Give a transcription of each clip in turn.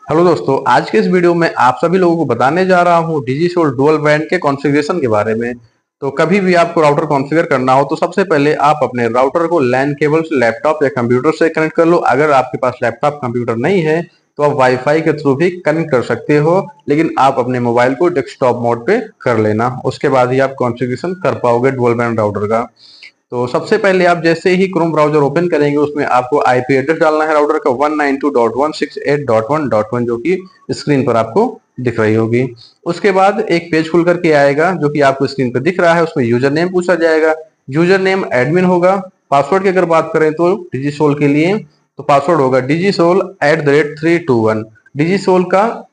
Hello दोस्तों, आज के इस वीडियो में आप सभी लोगों को बताने जा रहा हूं डिजिसोल डुअल बैंड के कॉन्फ़िगरेशन के बारे में। तो कभी भी आपको राउटर कॉन्फ़िगर करना हो तो सबसे पहले आप अपने राउटर को लैन केबल से लैपटॉप या कंप्यूटर से कनेक्ट कर लो। अगर आपके पास लैपटॉप कंप्यूटर नहीं है तो आप वाईफाई के थ्रू भी कनेक्ट कर सकते हो, लेकिन आप अपने मोबाइल को डेस्कटॉप मोड पे कर लेना। उसके बाद ही आप कॉन्फ़िगरेशन कर पाओगे डुअल बैंड राउटर का। तो सबसे पहले आप जैसे ही क्रोम ब्राउजर ओपन करेंगे उसमें आपको आईपी एड्रेस डालना है राउटर का 192.168.1.1 जो कि स्क्रीन पर आपको दिख रही होगी। उसके बाद एक पेज खुल करके आएगा जो कि आपको स्क्रीन पर दिख रहा है। उसमें यूजर नेम पूछा जाएगा, यूजर नेम एडमिन होगा। पासवर्ड की अगर बात करें तो डिजिसोल के लिए तो पासवर्ड होगा digisol@321। डिजिसोल का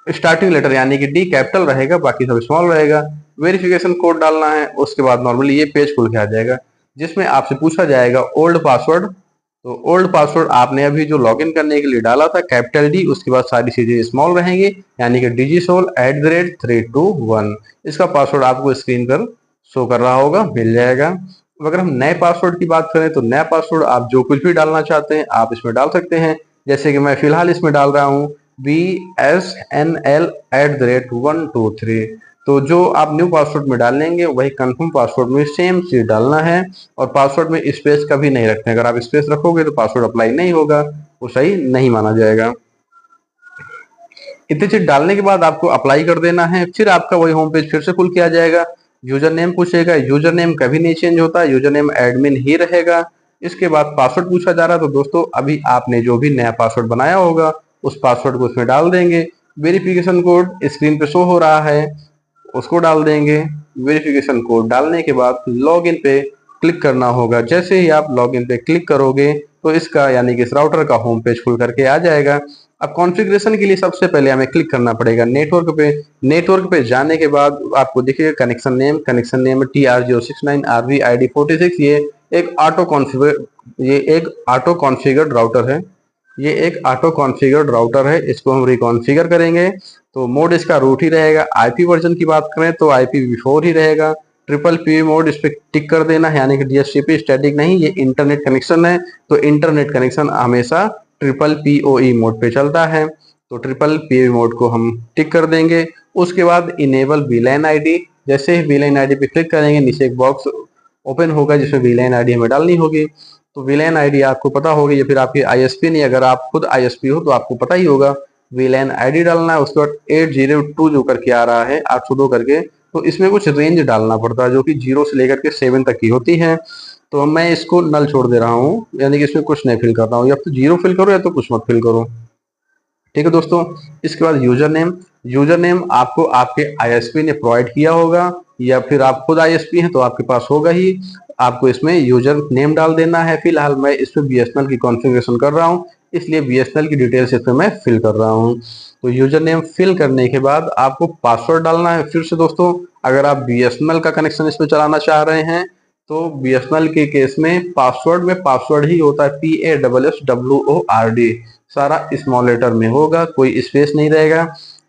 स्टार्टिंग लेटर यानी कि डी कैपिटल रहेगा, बाकी सब स्मॉल रहेगा। वेरिफिकेशन कोड डालना है। उसके बाद नॉर्मली ये पेज खुल के आ जाएगा जिसमें आपसे पूछा जाएगा ओल्ड पासवर्ड। तो ओल्ड पासवर्ड आपने अभी जो लॉगिन करने के लिए डाला था कैपिटल डी, उसके बाद सारी चीजें स्मॉल रहेंगी यानी कि digisol@321। इसका पासवर्ड आपको स्क्रीन पर शो कर रहा होगा, मिल जाएगा। अगर हम नए पासवर्ड की बात करें तो नया पासवर्ड आप जो कुछ भी डालना चाहते हैं आप इसमें डाल सकते हैं। जैसे कि मैं फिलहाल इसमें डाल रहा हूँ BSNL@123। तो जो आप न्यू पासवर्ड में डालेंगे वही कंफर्म पासवर्ड में सेम चीज डालना है। और पासवर्ड में स्पेस कभी नहीं रखते, अगर आप स्पेस रखोगे तो पासवर्ड अप्लाई नहीं होगा, वो सही नहीं माना जाएगा। इतनी चीज डालने के बाद आपको अप्लाई कर देना है, फिर आपका वही होम पेज फिर से खुल के आ जाएगा। यूजर नेम पूछेगा, यूजर नेम कभी नहीं चेंज होता, यूजर नेम एडमिन ही रहेगा। इसके बाद पासवर्ड पूछा जा रहा है, तो दोस्तों अभी आपने जो भी नया पासवर्ड बनाया होगा उस पासवर्ड को उसमें डाल देंगे। वेरिफिकेशन कोड स्क्रीन पे शो हो रहा है, उसको डाल देंगे। वेरिफिकेशन कोड डालने के बाद लॉगिन पे क्लिक करना होगा। जैसे ही आप लॉगिन पे क्लिक करोगे तो इसका यानी कि इस राउटर का होम पेज खुल करके आ जाएगा। अब कॉन्फ़िगरेशन के लिए सबसे पहले हमें क्लिक करना पड़ेगा नेटवर्क पे। नेटवर्क पे जाने के बाद आपको दिखेगा connection name TR069 RV ID46। ये एक ऑटो कॉन्फ़िगर्ड राउटर है। ये एक ऑटो कॉन्फ़िगर्ड राउटर है, इसको हम रिकॉन्फ़िगर करेंगे। तो मोड इसका रूट ही रहेगा। आईपी वर्जन की बात करें तो IPv4 ही रहेगा। ट्रिपल पी मोड इस पे टिक कर देना है, यानी कि DHCP स्टैटिक नहीं, ये इंटरनेट कनेक्शन है। तो इंटरनेट कनेक्शन हमेशा ट्रिपल PoE मोड पे चलता है, तो ट्रिपल PoE मोड को हम टिक कर देंगे। उसके बाद इनेबल VLAN ID, जैसे ही VLAN ID पे क्लिक करेंगे नीचे एक बॉक्स ओपन होगा जिसमें VLAN ID हमें डालनी होगी। तो VLAN ID आपको पता होगी या फिर आपकी ISP नहीं, अगर आप खुद ISP हो तो आपको पता ही होगा। VLAN ID डालना है, उसके बाद 802 जो करके आ रहा है 802 करके, तो इसमें कुछ रेंज डालना पड़ता है जो कि 0 से लेकर के 7 तक की होती है। तो मैं इसको नल छोड़ दे रहा हूँ, यानी कि इसमें कुछ नहीं फिल कर रहा हूँ, या तो 0 फिल करो या तो कुछ मत फिल करो। ठीक है दोस्तों। इसके बाद यूजर नेम आपको आपके आईएसपी ने प्रोवाइड किया होगा, या फिर आप खुद आईएसपी हैं तो आपके पास होगा ही। आपको इसमें यूजर नेम डाल देना है। फिलहाल मैं इसमें बीएसएनएल की कॉन्फ़िगरेशन कर रहा हूँ, इसलिए बीएसएनएल की डिटेल्स इसमें मैं फिल कर रहा हूँ। तो यूजर नेम फिल करने के बाद आपको पासवर्ड डालना है। फिर से दोस्तों, अगर आप बीएसएनएल का कनेक्शन इसमें चलाना चाह रहे हैं तो बीएसएनएल के केस में पासवर्ड ही होता है PASSWORD, सारा स्मॉल लेटर में होगा, कोई स्पेस नहीं रहेगा।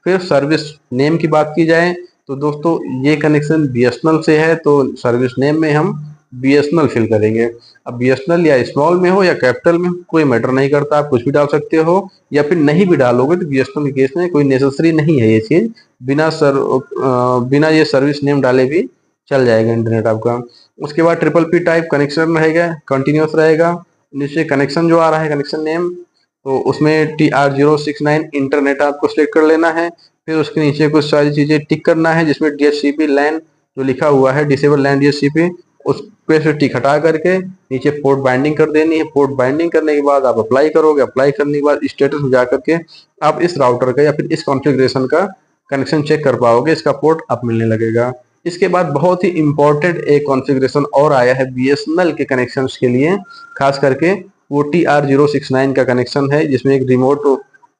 फिर सर्विस नेम की बात की जाए तो दोस्तों ये कनेक्शन बीएसएनएल से है, तो सर्विस नेम में हम बीएसएनएल फिल करेंगे। अब बीएसएनएल या स्मॉल में हो या कैपिटल में कोई मैटर नहीं करता, आप कुछ भी डाल सकते हो, या फिर नहीं भी डालोगे तो बीएसएनएल के केस में कोई नेसेसरी नहीं है ये चीज। बिना ये सर्विस नेम डाले भी चल जाएगा इंटरनेट आपका। उसके बाद ट्रिपल पी टाइप कनेक्शन रहेगा, कंटिन्यूस रहेगा। नीचे कनेक्शन जो आ रहा है कनेक्शन नेम, तो उसमें TR069 इंटरनेट आपको सिलेक्ट कर लेना है। फिर उसके नीचे कुछ सारी चीजें टिक करना है जिसमें DHCP लैन जो लिखा हुआ है डिसेबल लैन DHCP, उस पे से टिक हटा करके नीचे पोर्ट बाइंडिंग कर देनी है। पोर्ट बाइंडिंग करने के बाद आप अप्लाई करोगे, अप्लाई करने के बाद स्टेटस में जाकर के आप इस राउटर का या फिर इस कॉन्फ़िगरेशन का कनेक्शन चेक कर पाओगे, इसका पोर्ट अब मिलने लगेगा। इसके बाद बहुत ही इंपॉर्टेंट एक कॉन्फ़िगरेशन और आया है बीएसएनएल के कनेक्शंस के लिए, खास करके वो TR069 का कनेक्शन है जिसमें एक रिमोट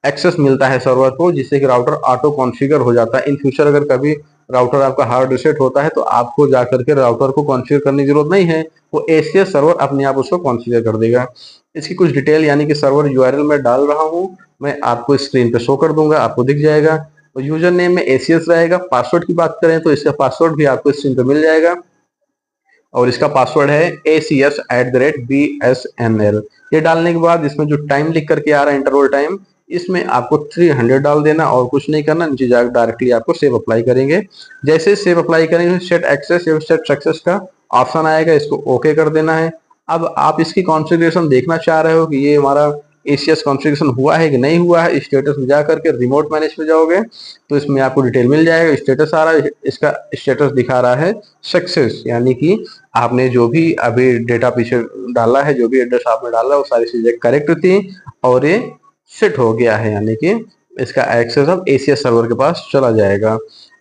एक्सेस मिलता है सर्वर को, जिससे कि राउटर ऑटो कॉन्फ़िगर हो जाता है। इन फ्यूचर अगर कभी राउटर आपका हार्ड रीसेट होता है तो आपको जाकर के राउटर को कॉन्फ़िगर करने की जरूरत नहीं है, वो एसीएस सर्वर अपने आप उसको कॉन्फ़िगर कर देगा। इसकी कुछ डिटेल यानी कि सर्वर यूआरएल मैं डाल रहा हूँ, मैं आपको स्क्रीन पे शो कर दूंगा, आपको दिख जाएगा। और यूजर नेम में एसीएस रहेगा। पासवर्ड की बात करें तो इसका पासवर्ड भी आपको स्क्रीन पे मिल जाएगा, और इसका पासवर्ड है ACS@BSNL। ये डालने के बाद इसमें जो टाइम लिख करके आ रहा है इंटरवल टाइम, इसमें आपको 300 डाल देना और कुछ नहीं करना। नीचे जाकर डायरेक्टली आपको सेव अप्लाई करेंगे। जैसे सेव अप्लाई करेंगे सेट एक्सेस या सेट सक्सेस का ऑप्शन आएगा, इसको ओके कर देना है। अब आप इसकी कॉन्फ़िगरेशन देखना चाह रहे हो कि ये हमारा एसीएस कॉन्फ़िगरेशन हुआ है कि नहीं हुआ है। स्टेटस में जा करके रिमोट मैनेज में जाओगे तो इसमें आपको डिटेल मिल जाएगा। स्टेटस आ रहा है, इसका स्टेटस दिखा रहा है सक्सेस, यानी कि आपने जो भी अभी डेटा पीछे डाला है, जो भी एड्रेस आपने डाला है वो सारी चीजें करेक्ट थी और ये सेट हो गया है, यानी कि इसका एक्सेस अब एसीएस सर्वर के पास चला जाएगा।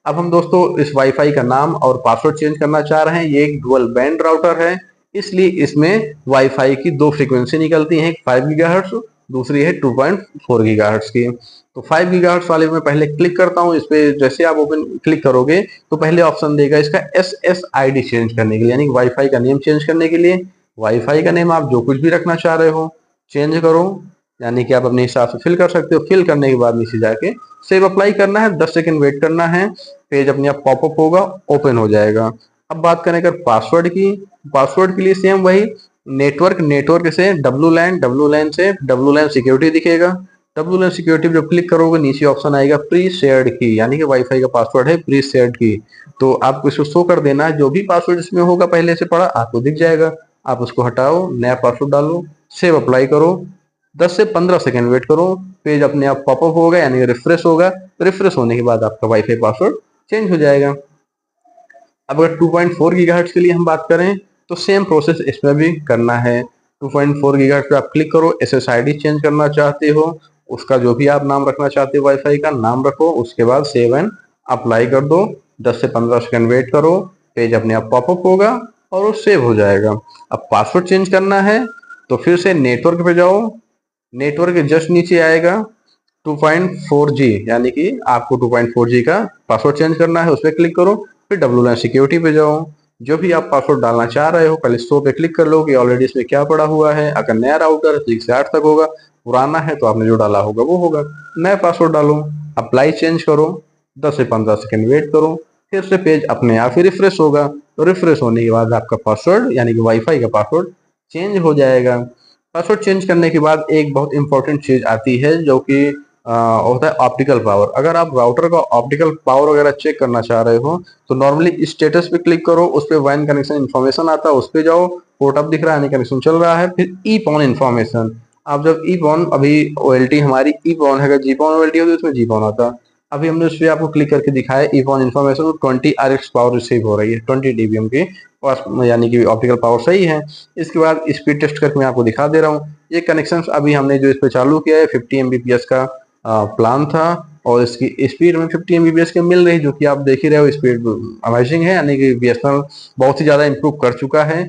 अब हम दोस्तों इस वाईफाई का नाम और पासवर्ड चेंज करना चाह रहे हैं। ये एक डुअल बैंड राउटर है, इसलिए इसमें वाईफाई की दो फ्रीक्वेंसी निकलती हैं, एक 5 गीगाहर्ट्ज, दूसरी है 2.4 गीगाहर्ट्ज की। तो 5 गीगाहर्ट्ज वाले में पहले क्लिक करता हूँ। इस पे जैसे आप ओपन क्लिक करोगे तो पहले ऑप्शन देगा इसका SSID चेंज करने के लिए, यानी वाईफाई का नेम चेंज करने के लिए। वाईफाई का नेम आप जो कुछ भी रखना चाह रहे हो चेंज करो, यानी कि आप अपने हिसाब से फिल कर सकते हो। फिल करने के बाद नीचे जाके सेव अप्लाई करना है, 10 सेकंड वेट करना है, पेज अपने आप पॉपअप होगा, ओपन हो जाएगा। अब बात करें अगर पासवर्ड की, पासवर्ड के लिए सेम वही नेटवर्क से WLAN से WLAN सिक्योरिटी दिखेगा। WLAN सिक्योरिटी जब क्लिक करोगे नीचे ऑप्शन आएगा प्री शेयर्ड की, यानी कि वाईफाई का पासवर्ड है प्री शेयर्ड की। तो आपको इसको शो कर देना है, जो भी पासवर्ड इसमें होगा पहले से पड़ा आपको दिख जाएगा। आप उसको हटाओ, नया पासवर्ड डालो, सेव अप्लाई करो, 10 से 15 सेकंड वेट करो, पेज अपने आप पॉपअप होगा, यानी रिफ्रेश होगा। रिफ्रेश होने के बाद आपका वाईफाई पासवर्ड चेंज हो जाएगा। अब अगर 2.4 गीगाहर्ट्ज के लिए हम बात करें तो सेम प्रोसेस इसमें भी करना है। 2.4 गीगाहर्ट्ज पे आप क्लिक करो, SSID चेंज करना चाहते हो, उसका जो भी आप नाम रखना चाहते हो वाईफाई का नाम रखो, उसके बाद सेव एंड अप्लाई कर दो, 10 से 15 सेकंड वेट करो, पेज अपने आप पॉपअप होगा और वो सेव हो जाएगा। अब पासवर्ड चेंज करना है तो फिर से नेटवर्क पे जाओ, नेटवर्क के जस्ट नीचे आएगा 2.4G, यानी कि आपको 2.4G का पासवर्ड चेंज करना है, उस पर क्लिक करो। फिर WLAN सिक्योरिटी पे जाओ, जो भी आप पासवर्ड डालना चाह रहे हो पहले शो पे क्लिक कर लो कि ऑलरेडी इसमें क्या पड़ा हुआ है। अगर नया राउटर है तो 1 से 8 तक होगा, पुराना है तो आपने जो डाला होगा वो होगा। नया पासवर्ड डालो, अप्लाई चेंज करो, 10 से 15 सेकंड वेट करो, फिर से पेज अपने आप ही रिफ्रेश होगा। तो रिफ्रेश होने के बाद आपका पासवर्ड यानी कि वाईफाई का पासवर्ड चेंज हो जाएगा। पासवर्ड चेंज करने के बाद एक बहुत इंपॉर्टेंट चीज आती है जो कि होता है ऑप्टिकल पावर। अगर आप राउटर का ऑप्टिकल पावर वगैरह चेक करना चाह रहे हो तो नॉर्मली स्टेटस पे क्लिक करो, उस पे वाइन कनेक्शन इन्फॉर्मेशन आता है, उस पे जाओ, पोर्ट अप दिख रहा है, यानी कनेक्शन चल रहा है। फिर ईपॉन इन्फॉर्मेशन, आप जब ईपॉन अभी OLT हमारी ईपॉन है, अगर जीपॉन OLT होती है उसमें जीपॉन आता। अभी हमने उस पर आपको क्लिक करके दिखाया ईपॉन इन्फॉर्मेशन, 20 RX पावर रिसीव हो रही है 20 dBm की, यानी कि ऑप्टिकल पावर सही है। इसके बाद स्पीड टेस्ट करके मैं आपको दिखा दे रहा हूँ। ये कनेक्शन अभी हमने जो इस पे चालू किया है 50 Mbps का प्लान था और इसकी स्पीड में 50 Mbps की मिल रही, जो कि आप देख ही रहे हो, स्पीड अमेजिंग है, यानी कि BSNL बहुत ही ज़्यादा इम्प्रूव कर चुका है।